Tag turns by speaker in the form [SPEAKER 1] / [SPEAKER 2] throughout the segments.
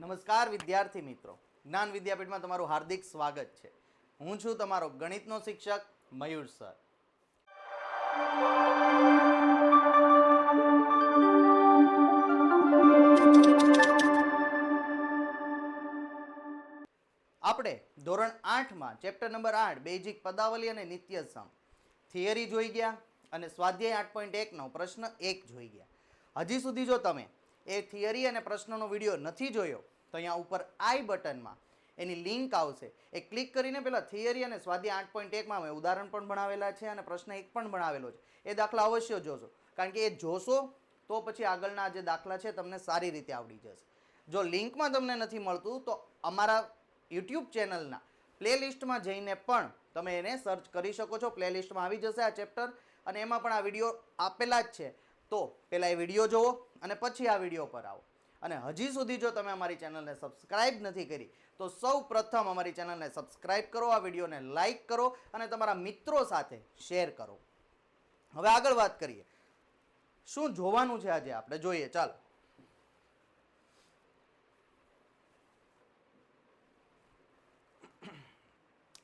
[SPEAKER 1] નમસ્કાર વિદ્યાર્થી મિત્રો, જ્ઞાન વિદ્યાપીઠમાં તમારું હાર્દિક સ્વાગત છે. હું છું તમારો ગણિતનો શિક્ષક મયુર સર. આપણે ધોરણ 8માં ચેપ્ટર નંબર 8 બેઝિક પદાવલી અને નિત્યસમ થિયરી જોઈ ગયા અને સ્વાધ્યાય 8.1નો પ્રશ્ન 1 જોઈ ગયા. હજી સુધી જો તમે એ થિયરી અને પ્રશ્નનો વિડીયો નથી જોયો તો અહીંયા ઉપર આઈ બટનમાં એની લિંક આવશે. એ ક્લિક કરીને પહેલાં થિયરી અને સ્વાધ્યાય 8.1માં મેં ઉદાહરણ પણ ભણાવેલા છે અને પ્રશ્ન 1 પણ ભણાવેલો છે. એ દાખલા અવશ્ય જોશો, કારણ કે એ જોશો તો પછી આગળના જે દાખલા છે તમને સારી રીતે આવડી જશે. જો લિંકમાં તમને નથી મળતું તો અમારા યુટ્યુબ ચેનલના પ્લેલિસ્ટમાં જઈને પણ તમે એને સર્ચ કરી શકો છો. પ્લેલિસ્ટમાં આવી જશે આ ચેપ્ટર અને એમાં પણ આ વિડીયો આપેલા જ છે. તો પહેલાં એ વિડીયો જુઓ અને પછી આ વિડીયો પર આવો. અને હજી સુધી જો તમે અમારી ચેનલને સબસ્ક્રાઇબ નથી કરી તો સૌ પ્રથમ અમારી ચેનલને સબસ્ક્રાઇબ કરો, આ વિડીયોને લાઇક કરો અને તમારા મિત્રો સાથે શેર કરો. હવે આગળ વાત કરીએ, શું જોવાનું છે આજે આપણે જોઈએ. ચાલો,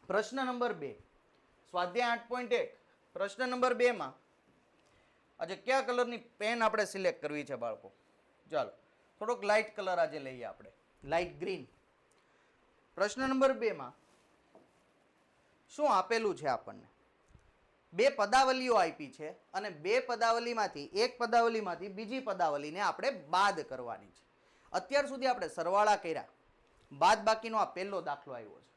[SPEAKER 1] પ્રશ્ન નંબર 2 સ્વાધ્યાય 8.1 પ્રશ્ન નંબર 2 માં આજે કયા કલરની પેન આપણે સિલેક્ટ કરવી છે બાળકો? ચાલો, થોડોક લાઇટ કલર આજે લઈએ આપણે, લાઇટ ગ્રીન. પ્રશ્ન નંબર 2 માં શું આપેલું છે આપણને? બે પદાવલીઓ આપી છે અને બે પદાવલીમાંથી એક પદાવલીમાંથી બીજી પદાવલીને આપણે બાદ કરવાની છે. અત્યાર સુધી આપણે સરવાળા કર્યા, બાદ બાકીનો આ પહેલો દાખલો આવ્યો છે.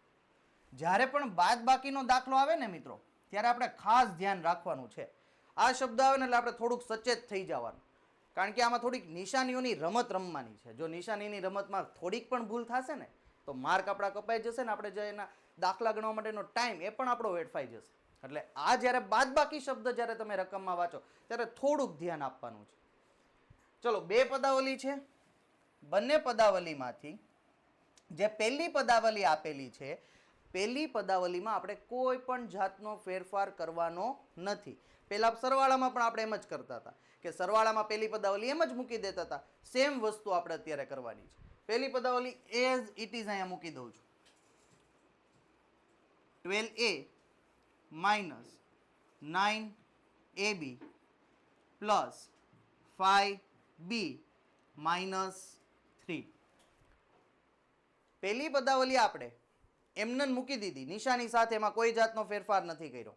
[SPEAKER 1] જ્યારે પણ બાદ બાકીનો દાખલો આવે ને મિત્રો, ત્યારે આપણે ખાસ ધ્યાન રાખવાનું છે. આ શબ્દ આવે ને એટલે આપણે થોડુંક સચેત થઈ જવાનું, કારણ કે આમાં થોડીક નિશાનીઓની રમત રમવાની છે. જો નિશાનીની રમતમાં થોડીક પણ ભૂલ થશે ને તો માર્ક આપણા કપાઈ જશે ને આપણે જે એના દાખલા ગણવા માટેનો ટાઈમ એ પણ આપણો વેડફાઈ જશે. એટલે આ જ્યારે બાદબાકી શબ્દ જ્યારે તમે રકમમાં વાંચો ત્યારે થોડુંક ધ્યાન આપવાનું છે. ચલો, બે પદાવલી છે. બંને પદાવલીમાંથી જે પહેલી પદાવલી આપેલી છે, પહેલી પદાવલીમાં આપણે કોઈ પણ જાતનો ફેરફાર કરવાનો નથી. પહેલા સરવાળામાં પણ આપણે એમ જ કરતા હતા કે સરવાળામાં પહેલી પદાવલી એમ જ મૂકી દેતા હતા. સેમ વસ્તુ આપણે અત્યારે કરવાની છે. પહેલી પદાવલી એઝ ઇટ ઇઝ અહીંયા મૂકી દઉં છું. 12a minus 9ab plus 5b minus 3. પહેલી પદાવલી આપણે એમને મૂકી દીધી નિશાની સાથે, એમાં કોઈ જાતનો ફેરફાર નથી કર્યો.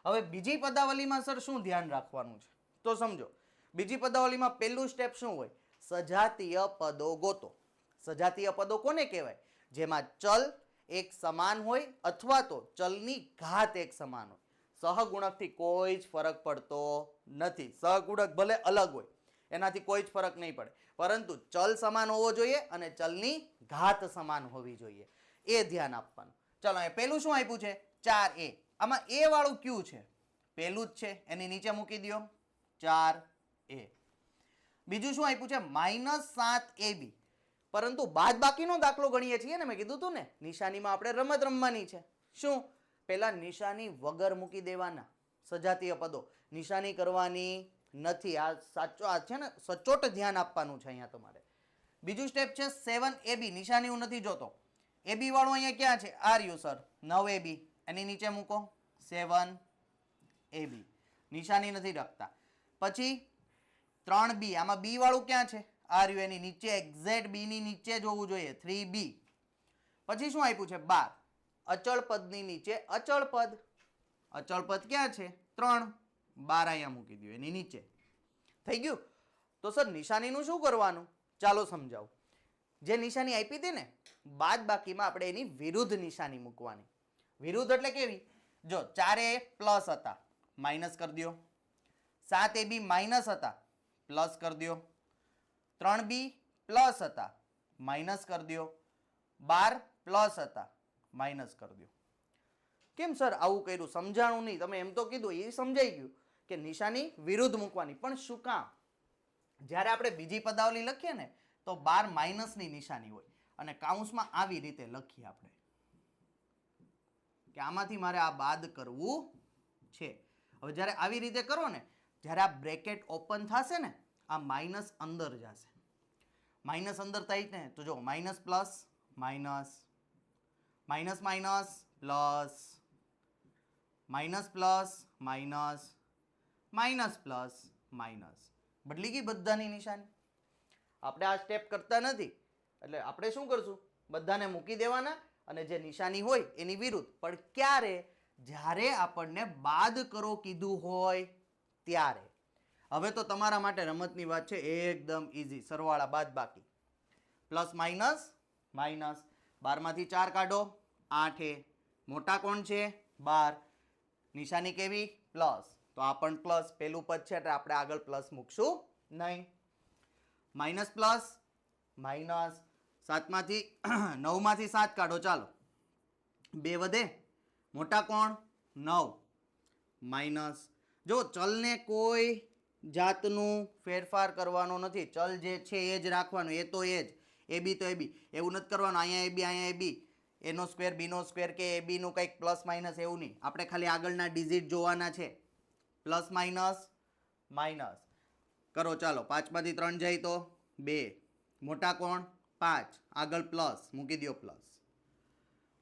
[SPEAKER 1] હવે બીજી પદાવલીમાં સર શું ધ્યાન રાખવાનું છે તો સમજો. બીજી પદાવલીમાં પહેલું સ્ટેપ શું હોય? સજાતીય પદો ગોતો. સજાતીય પદો કોને કહેવાય? જેમાં ચલ એક સમાન હોય અથવા તો ચલની ઘાત એક સમાન હોય. સહગુણકથી કોઈ જ ફરક પડતો નથી. સહગુણક ભલે અલગ હોય એનાથી કોઈ જ ફરક નહીં પડે, પરંતુ ચલ સમાન હોવો જોઈએ અને ચલની ઘાત સમાન હોવી જોઈએ. એ ધ્યાન આપવાનું. ચલો, એ પહેલું શું આપ્યું છે? 4a. આમાં એ વાળું કયું છે? પહેલું જ છે, એની નીચે મૂકી દો 4a. બીજું શું આપ્યું છે? -7ab. પરંતુ બાદ બાકીનો દાખલો ગણીએ છીએ ને, મેં કીધું હતું ને નિશાનીમાં આપણે રમત રમવાની છે. શું? પહેલા નિશાની વગર મૂકી દેવાના સજાતીય પદો, નિશાની કરવાની નથી. આ સાચો આ છે ને, સચોટ ધ્યાન આપવાનું છે અહીંયા તમારે. બીજું સ્ટેપ છે 7ab. નિશાની હું નથી જોતો. ab વાળું અહીંયા ક્યાં છે? આ રહ્યું સર 9ab. એની નીચે મૂકો 7ab. નિશાની નથી રાખતા. પછી 3b. આમાં b વાળું ક્યાં છે? આ રહ્યું એની નીચે, એક્ઝેક્ટ b ની નીચે જોવું જોઈએ 3b. પછી શું આપ્યું છે? 12. અચળ પદની નીચે અચળ પદ. અચળ પદ ક્યાં છે? 3. 12 અહીંયા મૂકી દો એની નીચે. થઈ ગયું? તો સર નિશાનીનું શું કરવાનું? ચાલો સમજાવું. જે નિશાની આપી હતી ને બાદ બાકીમાં આપણે એની વિરુદ્ધ નિશાની મૂકવાની. વિરુદ્ધ એટલે કેવી? જો 4a પ્લસ હતા, માઇનસ કરી દો. 7ab માઇનસ હતા, પ્લસ કરી દો. 3b પ્લસ હતા, માઇનસ કરી દો. 12 પ્લસ હતા, માઇનસ કરી દો. કેમ સર આવું કર્યું? સમજાણું નહીં. તમે એમ તો કીધું, એ સમજાઈ ગયું કે નિશાની વિરુદ્ધ મૂકવાની. પણ શું કામ? જ્યારે આપણે બીજી પદાવલી લખીએ ને તો 12 માઇનસની નિશાની હોય અને કાઉન્સમાં આવી રીતે લખીએ આપણે કે આમાંથી મારે આ બાદ કરવું છે. હવે જ્યારે આવી રીતે કરો ને, જ્યારે આ બ્રેકેટ ઓપન થશે ને, આ માઇનસ અંદર જશે. માઇનસ અંદર થાય ને તો જો minus plus minus, minus minus plus, minus plus minus, minus plus minus. બદલી ગઈ બધાની નિશાની. આપણે આ સ્ટેપ કરતા નથી એટલે આપણે શું કરશું, બધાને મૂકી દેવાના અને જે નિશાની હોય એની વિરુદ્ધ. પણ ક્યારે? જ્યારે આપણને બાદ કરો કીધું હોય ત્યારે. હવે તો તમારા માટે રમતની વાત છે, એકદમ ઇઝી. સરવાળા બાદ બાકી, પ્લસ માઇનસ માઇનસ. 12 માંથી 4 કાઢો, 8 મોટા કોણ છે? 12. નિશાની કેવી? પ્લસ. તો આ પણ પ્લસ, પેલું પદ છે એટલે આપણે આગળ પ્લસ મૂકશું નહીં. Minus plus minus. 7 માંથી 9 માંથી 7 કાઢો, ચાલો 2 વધે. મોટા કોણ? 9 માઇનસ. જો ચલને કોઈ જાતનું ફેરફાર કરવાનો નથી, ચલ જે છે એ જ રાખવાનું, એ તો એ જ. એ બી તો એ બી, એવું નથી કરવાનું અહીંયા એ બી અહીંયા એ બી, એનો સ્ક્વેર બીનો સ્ક્વેર કે એ બીનું કંઈક પ્લસ માઇનસ એવું નહીં. આપણે ખાલી આગળના ડિજિટ જોવાના છે. પ્લસ માઇનસ માઇનસ કરો, ચાલો 5 માંથી 3 જાય તો 2. મોટા કોણ? 5. આગળ પ્લસ મૂકી દો પ્લસ.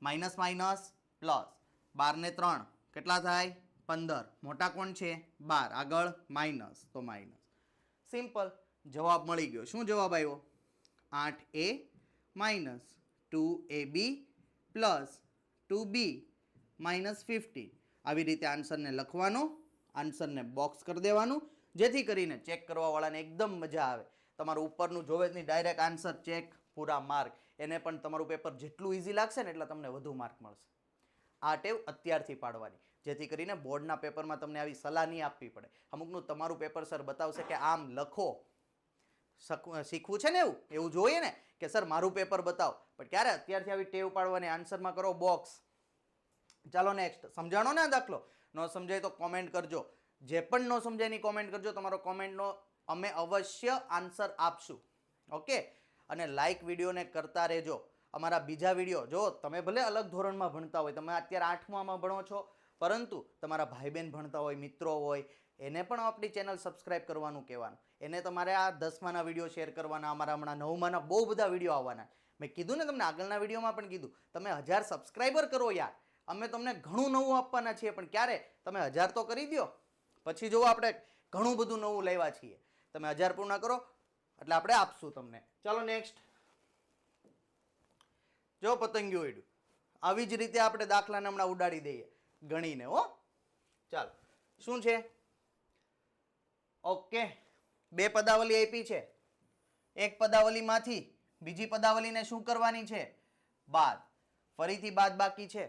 [SPEAKER 1] Minus minus plus. 12 ને 3 કેટલા થાય? 15. મોટા કોણ છે? 12. આગળ માઇનસ તો માઇનસ. સિમ્પલ જવાબ મળી ગયો. શું જવાબ આવ્યો? 8a minus 2ab plus 2b minus 15. આવી રીતે આન્સરને લખવાનો, આન્સરને બોક્સ કરી દેવાનું, જેથી કરીને ચેક કરવાવાળાને એકદમ મજા આવે. તમારું ઉપરનું જોવે જ નહીં, ડાયરેક્ટ આન્સર ચેક, પૂરા માર્ક. એને પણ તમારું પેપર જેટલું ઇઝી લાગશે ને એટલા તમને વધુ માર્ક મળશે. આ ટેવ અત્યારથી પાડવાની, જેથી કરીને બોર્ડના પેપરમાં તમને આવી સલાહ નહીં આપવી પડે. અમુકનું તમારું પેપર સર બતાવશે કે આમ લખો, શીખવું છે ને એવું જોઈએ ને કે સર મારું પેપર બતાવો. પણ ક્યારે? અત્યારથી આવી ટેવ પાડવાની. આન્સરમાં કરો બોક્સ. ચાલો નેક્સ્ટ. સમજાણો ને આ દાખલો? ન સમજાય તો કોમેન્ટ કરજો. જે પણ ન સમજાય એની કોમેન્ટ કરજો. તમારો કોમેન્ટનો અમે અવશ્ય આન્સર આપશું. ઓકે? અને લાઈક વિડીયોને કરતા રહેજો. અમારા બીજા વિડીયો જો તમે ભલે અલગ ધોરણમાં ભણતા હોય, તમે અત્યારે 8મામાં ભણો છો, પરંતુ તમારા ભાઈ બહેન ભણતા હોય, મિત્રો હોય, એને પણ આપણી ચેનલ સબસ્ક્રાઇબ કરવાનું કહેવાનું. એને તમારે આ 10માના વિડીયો શેર કરવાના. અમારા હમણાં 9માના બહુ બધા વિડીયો આવવાના. મેં કીધું ને તમને આગળના વિડીયોમાં પણ કીધું, તમે 1000 સબસ્ક્રાઈબર કરો યાર. અમે તમને ઘણું નવું આપવાના છીએ. પણ ક્યારે? તમે 1000 તો કરી દો, પછી જુઓ આપણે ઘણું બધું નવું લાવ્યા છીએ. તમે 1000 પૂર્ણ કરો એટલે આપણે આપશું તમને. ચાલો નેક્સ્ટ. જો પતંગિયું ઉડ્યું. આવી જ રીતે આપણે દાખલાને હમણાં ઉડાડી દઈએ ગણીને. હો ચાલો, શું છે? ઓકે, 2 પદાવલી આપી છે. એક પદાવલીમાંથી બીજી પદાવલીને શું કરવાની છે? બાદ. ફરીથી બાદ બાકી છે,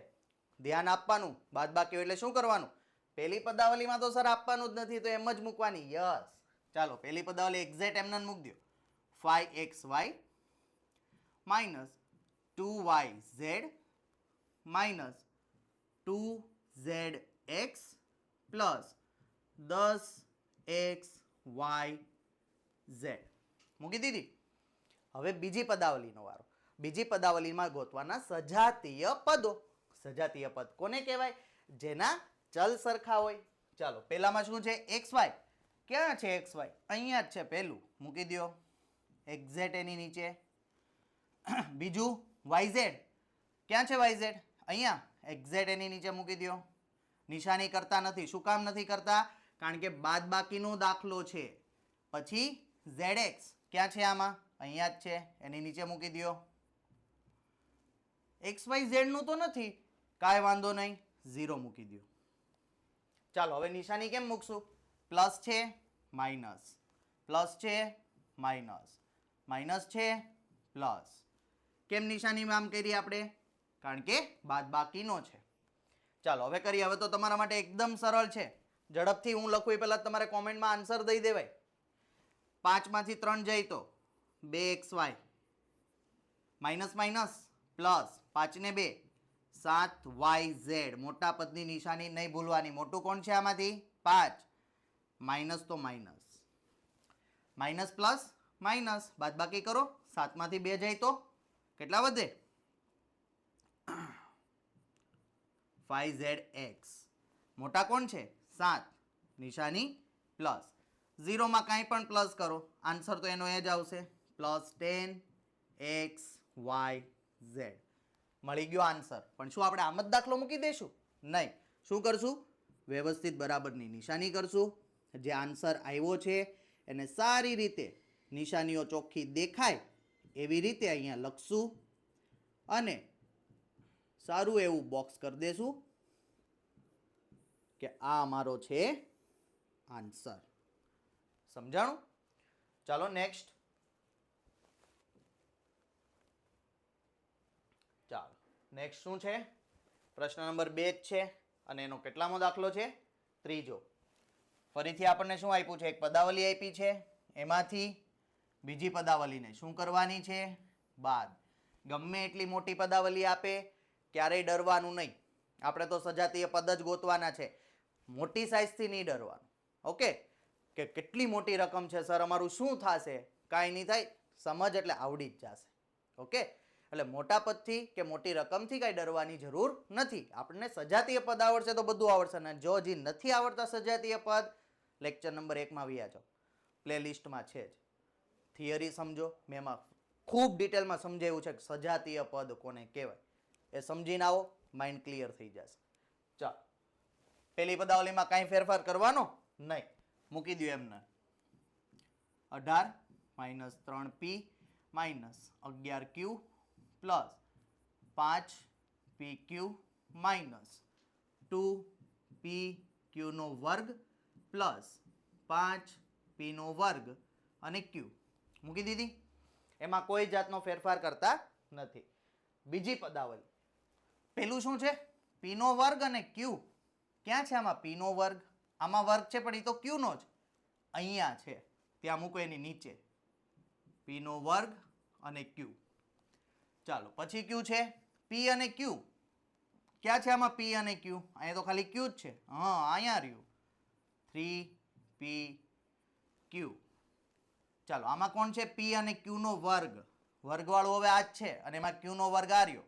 [SPEAKER 1] ધ્યાન આપવાનું. બાદ બાકી એટલે શું કરવાનું? પહેલી પદાવલીમાં તો સર આપવાનું જ નથી, તો એમ જ મૂકવાની. યસ. ચાલો પહેલી પદાવલી એક્ઝેક્ટ એમને મૂકી દો. 5xy minus 2yz minus 2zx plus 10xyz મૂકી દીધી. હવે બીજી પદાવલીનો વારો. બીજી પદાવલીમાં ગોતવાના સજાતીય પદો. સજાતીય પદ કોને કહેવાય? જેના ચલ સરખા હોય. ચાલો પહેલામાં શું છે? xy. ક્યાં છે xy? અહીંયા જ છે પહેલું, મૂકી દો એક્ઝેક્ટ એની નીચે. બીજું yz. ક્યાં છે yz? અહીંયા એક્ઝેક્ટ એની નીચે મૂકી દો. નિશાની કરતા નથી. શું કામ નથી કરતા? કારણ કે બાદ બાકીનો દાખલો છે. પછી zx ક્યાં છે? આમાં અહીંયા જ છે, એની નીચે મૂકી દો. xyz નું તો નથી, કાંઈ વાંધો નહીં, 0 મૂકી દો. ચાલો હવે નિશાની કેમ મૂકશું? પ્લસ છે માઇનસ, પ્લસ છે માઇનસ, માઇનસ છે પ્લસ. કેમ નિશાનીમાં આમ કરી આપણે? કારણ કે બાદ બાકીનો છે. ચાલો હવે કરીએ. હવે તો તમારા માટે એકદમ સરળ છે. ઝડપથી હું લખું એ પહેલાં તમારે કોમેન્ટમાં આન્સર દઈ દેવાય. 5 માંથી 3 જાય તો 2xy માઇનસ માઇનસ પ્લસ 5 ને 2 7yz. મોટા પદની નિશાની નહીં ભૂલવાની. મોટું કોણ છે આમાંથી? 5. માઇનસ તો માઇનસ, માઇનસ પ્લસ માઇનસ, બાદ બાકી કરો. 7 માંથી 2 જાય તો કેટલા વધે? 5zx. મોટા કોણ છે? 7. નિશાની પ્લસ. 0માં કાંઈ પણ પ્લસ કરો, આન્સર તો એનો એ જ આવશે. પ્લસ 10xyz મળી ગયો આન્સર. પણ શું આપણે આમ જ દાખલો મૂકી દઈશું? નહીં. શું કરશું? વ્યવસ્થિત બરાબરની નિશાની કરશું. જે આન્સર આવ્યો છે એને સારી રીતે નિશાનીઓ ચોખ્ખી દેખાય એવી રીતે અહીંયા લખશું અને સારું એવું બોક્સ કરી દેશું કે આ અમારો છે આન્સર. સમજાણું? ચાલો નેક્સ્ટ. ચાલો નેક્સ્ટ શું છે? પ્રશ્ન નંબર 2 જ છે અને એનો કેટલામો દાખલો છે? ત્રીજો. ફરીથી આપણને શું આપ્યું છે? એક પદાવલી આપી છે, એમાંથી બીજી પદાવલીને શું કરવાની છે? બાદ. ગમે એટલી મોટી પદાવલી આપે ક્યારેય ડરવાનું નહીં. આપણે તો સજાતીય પદ જ ગોતવાના છે. મોટી સાઇઝથી નહીં ડરવાનું. ઓકે? કે કેટલી મોટી રકમ છે સર, અમારું શું થશે? કાંઈ નહીં થાય, સમજ એટલે આવડી જ જશે. ઓકે? એટલે મોટા પદથી કે મોટી રકમથી કાંઈ ડરવાની જરૂર નથી. આપણને સજાતીય પદ આવડશે તો બધું આવડશે. ને જો હજી નથી આવડતા સજાતીય પદ, લેક્ચર નંબર 1 આવી જાઓ, પ્લેલિસ્ટમાં છે જ. થિયરી સમજો, મેં એમાં ખૂબ ડિટેલમાં સમજાવ્યું છે કે સજાતીય પદ કોને કહેવાય. એ સમજીને આવો, માઇન્ડ ક્લિયર થઈ જશે. ચાલો, પેલી પદાવલીમાં કાંઈ ફેરફાર કરવાનો નહીં, મૂકી દો એમને. 18 minus 3p minus 11q plus 5pq minus 2pq નો વર્ગ પ્લસ 5p નો વર્ગ અને q મૂકી દીધી. એમાં કોઈ જાતનો ફેરફાર કરતા નથી. બીજી પદાવલી, પેલું શું છે? p નો વર્ગ અને q. ક્યાં છે આમાં p નો વર્ગ? આમાં વર્ગ છે પણ એ તો q નો જ અહીંયા છે, ત્યાં મૂકો એની નીચે. p નો વર્ગ અને q. ચાલો પછી q છે p અને q. ક્યાં છે આમાં p અને q? અહીંયા તો ખાલી q જ છે. હા, અહીંયા રહ્યું 3pq. ચાલો આમાં કોણ છે? p અને q નો વર્ગ. વર્ગવાળો હવે આ જ છે અને એમાં q નો વર્ગ આ રહ્યો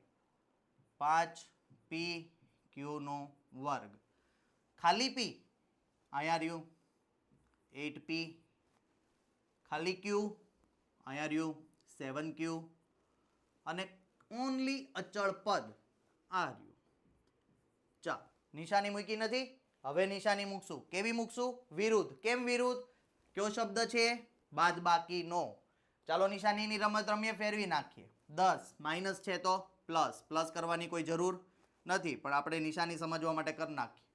[SPEAKER 1] 5pq નો વર્ગ. ખાલી p અહીંયા રહ્યું 8p. ખાલી q અહીંયા રહ્યું 7q અને ઓનલી અચળ પદ આ રહ્યું. ચાલો નિશાની મૂકી નથી, હવે નિશાની મૂકશું. કેવી મૂકશું? વિરુદ્ધ. કેમ વિરુદ્ધ? કયો શબ્દ છે? બાદબાકીનો. ચાલો નિશાનીની રમત રમીએ, ફેરવી નાખીએ. 10 માઇનસ છે તો પ્લસ. પ્લસ કરવાની કોઈ જરૂર નથી, પણ આપણે નિશાની સમજવા માટે કરી નાખીએ.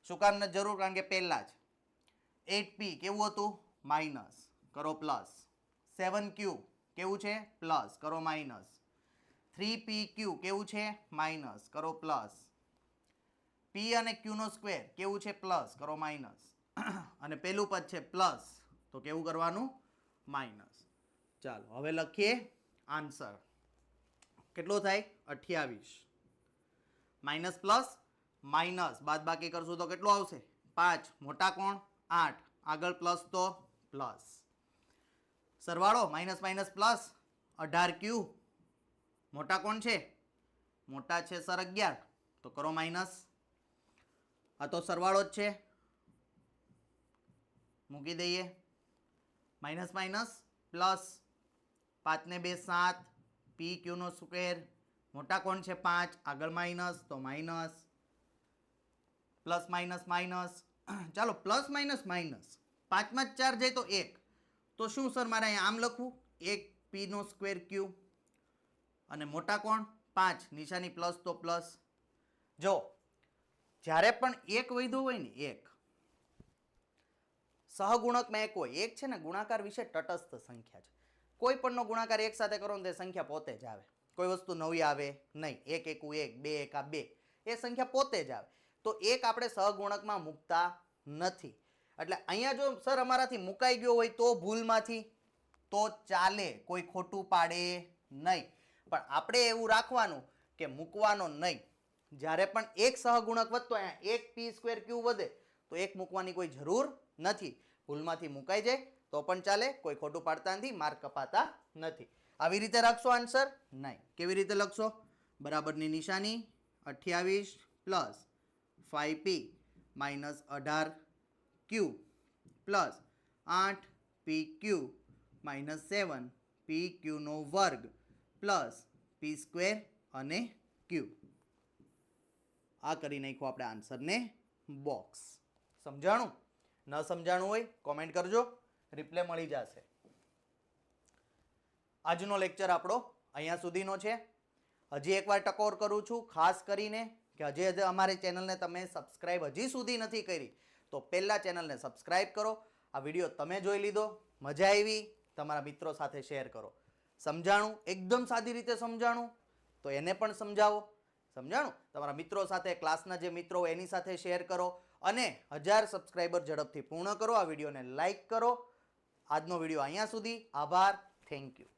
[SPEAKER 1] શું કામ નથી જરૂર? કારણ કે પહેલા જ 8p કેવું હતું? માઇનસ, કરો પ્લસ. 7q કેવું છે? પ્લસ, કરો માઇનસ. 3pq કેવું છે? માઇનસ, કરો પ્લસ. p અને q નો સ્ક્વેર કેવું છે? પ્લસ, કરો માઇનસ. અને પેલું પદ છે પ્લસ, તો કેવું કરવાનું? માઇનસ. ચાલો હવે લખીએ આન્સર. કેટલો થાય? 28. માઇનસ પ્લસ માઇનસ બાદ બાકી કરશું તો કેટલું આવશે? 5. મોટા કોણ? 8. આગળ પ્લસ તો પ્લસ. સરવાળો માઇનસ માઇનસ પ્લસ 18q. મોટા કોણ છે? મોટા છે સર 11, તો કરો માઇનસ. આ તો સરવાળો જ છે, મૂકી દઈએ. માઇનસ માઇનસ પ્લસ, 5 ને 2 7, pq નો સ્ક્વેર. મોટા કોણ છે? 5, આગળ માઇનસ તો માઇનસ. Plus minus minus. ચાલો પ્લસ માઇનસ માઇનસ 5 માં 4 જાય તો 1. તો શું સર મારે અહીંયા આમ લખવું? 1p નો સ્ક્વેર q. અને મોટા કોણ? 5, નિશાની પ્લસ તો પ્લસ. જો જ્યારે પણ એક વધ્યો હોય ને, એક સહગુણકમાં એક હોય, એક છે ને ગુણાકાર વિશે તટસ્થ સંખ્યા છે. કોઈ પણનો ગુણાકાર એક સાથે કરો ને તે સંખ્યા પોતે જ આવે, કોઈ વસ્તુ નવી આવે નહીં. 1 એકુ 1, 2 એકા 2, એ સંખ્યા પોતે જ આવે. તો એક આપણે સહગુણકમાં મૂકતા નથી. એટલે અહીંયા જો સર અમારાથી મુકાઈ ગયો હોય તો ભૂલમાંથી તો ચાલે, કોઈ ખોટું પાડે નહીં. પણ આપણે એવું રાખવાનું કે મૂકવાનો નહીં. જ્યારે પણ એક સહગુણક વધતો અહીંયા 1p² q વધે તો એક મૂકવાની કોઈ જરૂર નથી. ભૂલમાંથી મુકાઈ જાય તો પણ ચાલે, કોઈ ખોટું પાડતા નથી, માર્ક કપાતા નથી. આવી રીતે રાખશો આન્સર? નહીં. કેવી રીતે લખશો? બરાબરની નિશાની 28 plus 5p minus 18q plus 8pq minus 7p પી ક્યુનો વર્ગ પ્લસ પી સ્ક્વેર અને ક્યુ. આ કરી નાખ્યું આપણે આન્સરને બોક્સ. સમજાણું? ન સમજાણું હોય કોમેન્ટ કરજો, રિપ્લે મળી જશે. આજનો લેક્ચર આપણો અહીંયા સુધીનો છે. હજી એકવાર ટકોર કરું છું ખાસ કરીને કે હજી અમારી ચેનલને તમે સબસ્ક્રાઈબ હજી સુધી નથી કરી તો પહેલાં ચેનલને સબસ્ક્રાઈબ કરો. આ વિડીયો તમે જોઈ લીધો, મજા આવી, તમારા મિત્રો સાથે શેર કરો. સમજાણું? એકદમ સાદી રીતે સમજાણું તો એને પણ સમજાવો. સમજાણું? તમારા મિત્રો સાથે, ક્લાસના જે મિત્રો હોય એની સાથે શેર કરો અને 1000 સબસ્ક્રાઈબર ઝડપથી પૂર્ણ કરો. આ વિડીયોને લાઈક કરો. આજનો વિડીયો અહીંયા સુધી. આભાર. Thank you.